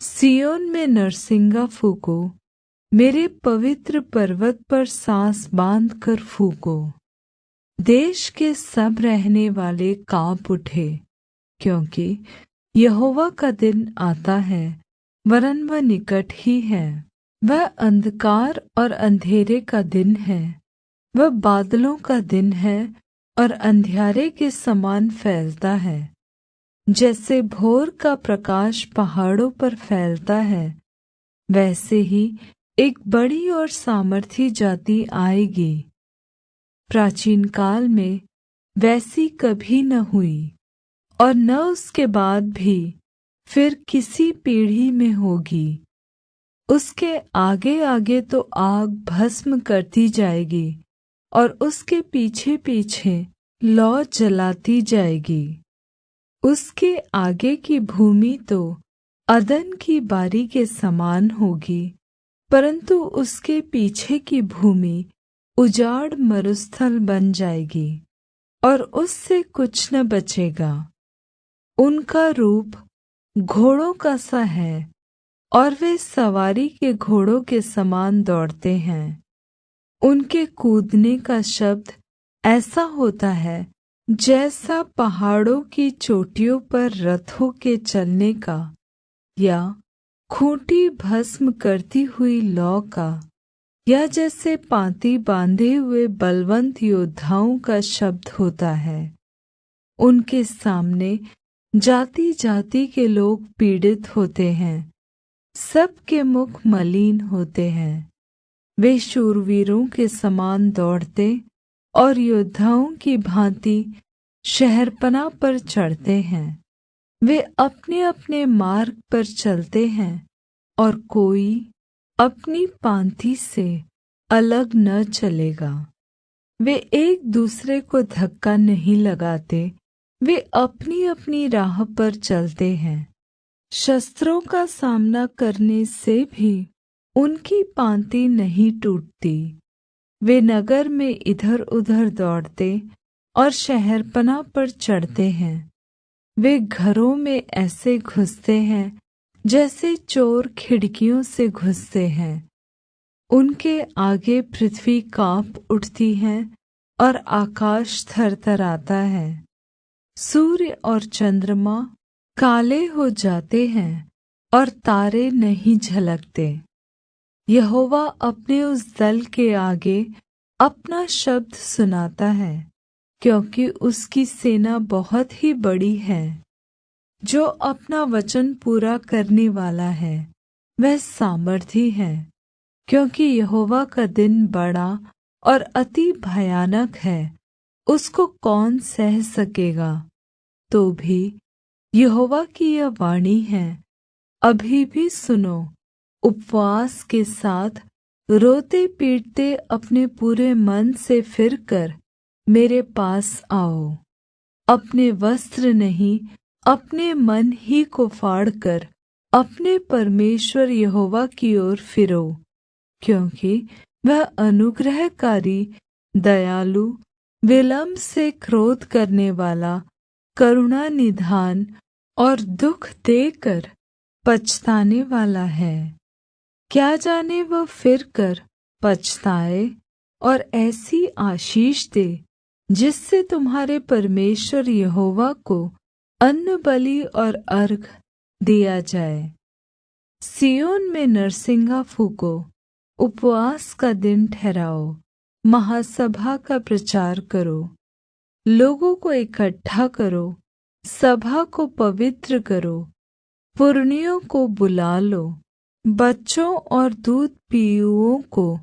सिय्योन में नरसिंगा फूँको, मेरे पवित्र पर्वत पर साँस बाँध कर फूँको। देश के सब रहने वाले काँप उठे, क्योंकि यहोवा का दिन आता है, वरन् वह निकट ही है। वह अंधकार और अंधेरे का दिन है, वह बादलों का दिन है और अंधियारे के समान फैलता है। जैसे भोर का प्रकाश पहाड़ों पर फैलता है, वैसे ही एक बड़ी और सामर्थी जाति आएगी। प्राचीन काल में वैसी कभी न हुई और न उसके बाद भी फिर किसी पीढ़ी में होगी। उसके आगे आगे तो आग भस्म करती जाएगी और उसके पीछे पीछे लौ जलाती जाएगी। उसके आगे की भूमि तो अदन की बारी के समान होगी, परंतु उसके पीछे की भूमि उजाड़ मरुस्थल बन जाएगी और उससे कुछ न बचेगा। उनका रूप घोड़ों का सा है और वे सवारी के घोड़ों के समान दौड़ते हैं। उनके कूदने का शब्द ऐसा होता है जैसा पहाड़ों की चोटियों पर रथों के चलने का या खूंटी भस्म करती हुई लौ का, या जैसे पाँति बांधे हुए बलवन्त योद्धाओं का शब्द होता है। उनके सामने जाति जाति के लोग पीड़ित होते हैं, सबके मुख मलिन होते हैं। वे शूरवीरों के समान दौड़ते और योद्धाओं की भांति शहरपनाह पर चढ़ते हैं। वे अपने अपने मार्ग पर चलते हैं और कोई अपनी पाँति से अलग न चलेगा। वे एक दूसरे को धक्का नहीं लगाते, वे अपनी अपनी राह पर चलते हैं। शस्त्रों का सामना करने से भी उनकी पाँति नहीं टूटती। वे नगर में इधर उधर दौड़ते और शहरपनाह पर चढ़ते हैं। वे घरों में ऐसे घुसते हैं जैसे चोर खिड़कियों से घुसते हैं। उनके आगे पृथ्वी काँप उठती है और आकाश थरथराता है। सूर्य और चंद्रमा काले हो जाते हैं और तारे नहीं झलकते। यहोवा अपने उस दल के आगे अपना शब्द सुनाता है, क्योंकि उसकी सेना बहुत ही बड़ी है। जो अपना वचन पूरा करने वाला है, वह सामर्थी है, क्योंकि यहोवा का दिन बड़ा और अति भयानक है, उसको कौन सह सकेगा। तो भी यहोवा की यह वाणी है, अभी भी सुनो। उपवास के साथ रोते पीटते अपने पूरे मन से फिरकर मेरे पास आओ। अपने वस्त्र नहीं, अपने मन ही को फाड़कर अपने परमेश्वर यहोवा की ओर फिरो, क्योंकि वह अनुग्रहकारी, दयालु, विलम्ब से क्रोध करने वाला, करुणा निधान और दुःख देकर पछताने वाला है। क्या जाने वह फिरकर पछताए और ऐसी आशीष दे जिससे तुम्हारे परमेश्वर यहोवा को अन्न बलि और अर्घ दिया जाए। सिय्योन में नरसिंगा फूँको, उपवास का दिन ठहराओ, महासभा का प्रचार करो। लोगों को इकट्ठा करो, सभा को पवित्र करो, पुरनियों को बुला लो, बच्चों और दूध पीयुओं को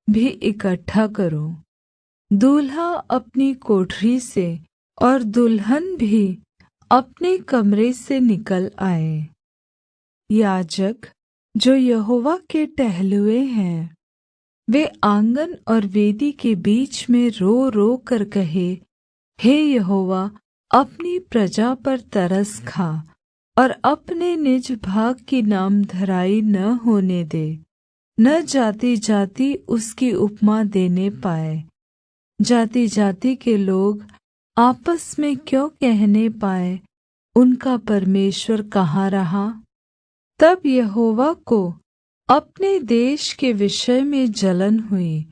भी इकट्ठा करो। दूल्हा अपनी कोठरी से और दुल्हन भी अपने कमरे से निकल आए। याजक जो यहोवा के टहलुए हैं, वे आँगन और वेदी के बीच में रो रो कर कहे, हे यहोवा, अपनी प्रजा पर तरस खा और अपने निज भाग की नामधराई न होने दे। न जाति जाति उसकी उपमा देने पाए, जाति जाति के लोग आपस में क्यों कहने पाए, उनका परमेश्वर कहाँ रहा। तब यहोवा को अपने देश के विषय में जलन हुई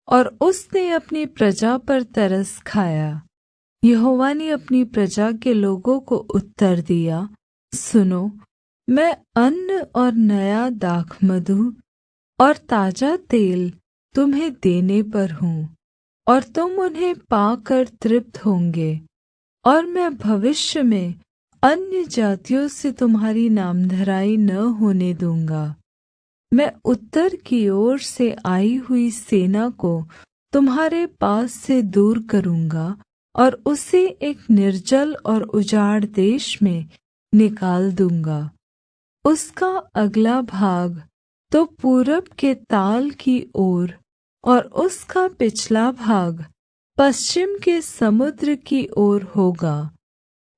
और उसने अपनी प्रजा पर तरस खाया। यहोवा ने अपनी प्रजा के लोगों को उत्तर दिया, सुनो, मैं अन्न और नया दाखमधु और ताजा तेल तुम्हें देने पर हूँ, और तुम उन्हें पाकर तृप्त होंगे। और मैं भविष्य में अन्य जातियों से तुम्हारी नामधराई न होने दूँगा। मैं उत्तर की ओर से आई हुई सेना को तुम्हारे पास से दूर करूँगा और उसे एक निर्जल और उजाड़ देश में निकाल दूँगा। उसका अगला भाग तो पूरब के ताल की ओर और उसका पिछला भाग पश्चिम के समुद्र की ओर होगा।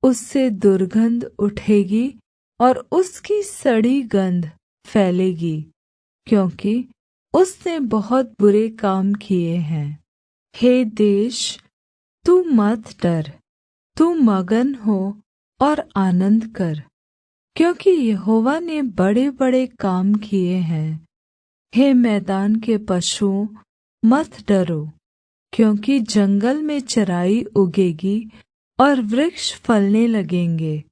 उससे दुर्गंध उठेगी और उसकी सड़ी गंध फैलेगी, क्योंकि उसने बहुत बुरे काम किए हैं। हे देश, तू मत डर, तू मगन हो और आनंद कर, क्योंकि यहोवा ने बड़े-बड़े काम किए हैं। हे मैदान के पशुओं, मत डरो, क्योंकि जंगल में चराई उगेगी और वृक्ष फलने लगेंगे।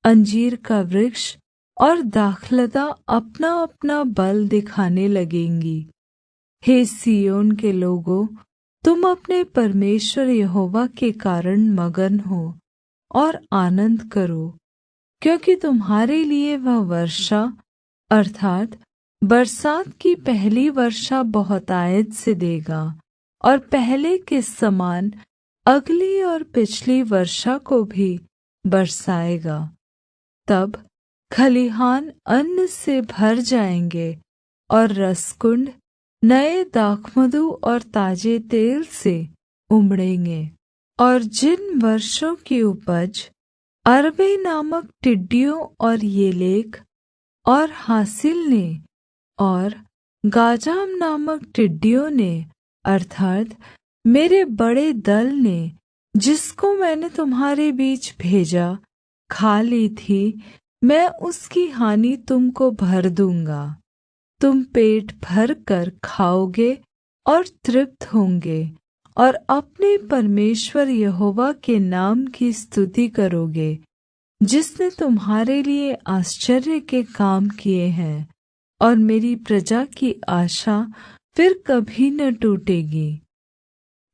अंजीर का वृक्ष और दाखलता अपना अपना बल दिखाने लगेंगी। हे सिय्योन के लोगों, तुम अपने परमेश्वर यहोवा के कारण मगन हो और आनन्द करो, क्योंकि तुम्हारे लिए वह वर्षा अर्थात बरसात की पहली वर्षा बहुतायत से देगा, और पहले के समान अगली और पिछली वर्षा को भी बरसाएगा। तब खलिहान अन्न से भर जाएंगे और रसकुंड नए दाखमधु और ताजे तेल से उमड़ेंगे। और जिन वर्षों की उपज अरबे नामक टिड्डियों और येलेक और हासिल ने और गाजाम नामक टिड्डियों ने अर्थात मेरे बड़े दल ने, जिसको मैंने तुम्हारे बीच भेजा, खा ली थी, मैं उसकी हानि तुमको भर दूँगा। तुम पेट भर कर खाओगे और तृप्त होंगे और अपने परमेश्वर यहोवा के नाम की स्तुति करोगे, जिसने तुम्हारे लिए आश्चर्य के काम किए हैं, और मेरी प्रजा की आशा फिर कभी न टूटेगी।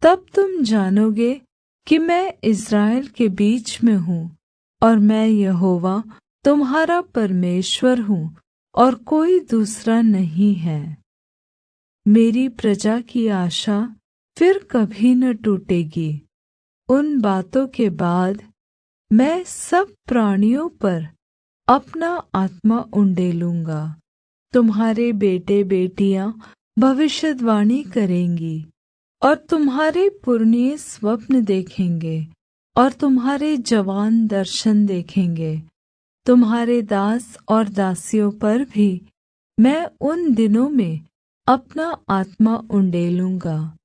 तब तुम जानोगे कि मैं इस्राएल के बीच में हूँ, और मैं यहोवा तुम्हारा परमेश्वर हूँ, और कोई दूसरा नहीं है। मेरी प्रजा की आशा फिर कभी न टूटेगी। उन बातों के बाद मैं सब प्राणियों पर अपना आत्मा उण्डेलूँगा। तुम्हारे बेटे बेटियाँ भविष्यद्वाणी करेंगी, और तुम्हारे पुरनिये स्वप्न देखेंगे, और तुम्हारे जवान दर्शन देखेंगे। तुम्हारे दास और दासियों पर भी मैं उन दिनों में अपना आत्मा उण्डेलूँगा,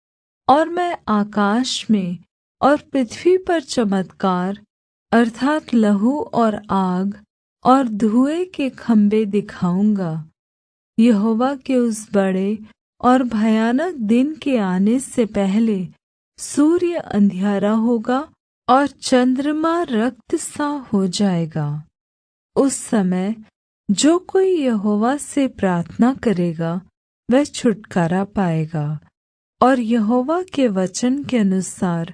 और मैं आकाश में और पृथ्वी पर चमत्कार अर्थात लहू और आग और धुएँ के खम्भे दिखाऊँगा। यहोवा के उस बड़े और भयानक दिन के आने से पहले सूर्य अंधियारा होगा और चंद्रमा रक्त सा हो जाएगा। उस समय जो कोई यहोवा से प्रार्थना करेगा वह छुटकारा पाएगा, और यहोवा के वचन के अनुसार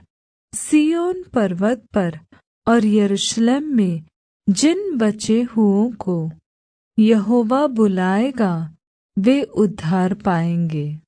सिय्योन पर्वत पर और यरूशलेम में जिन बचे हुओं को यहोवा बुलाएगा वे उद्धार पाएंगे।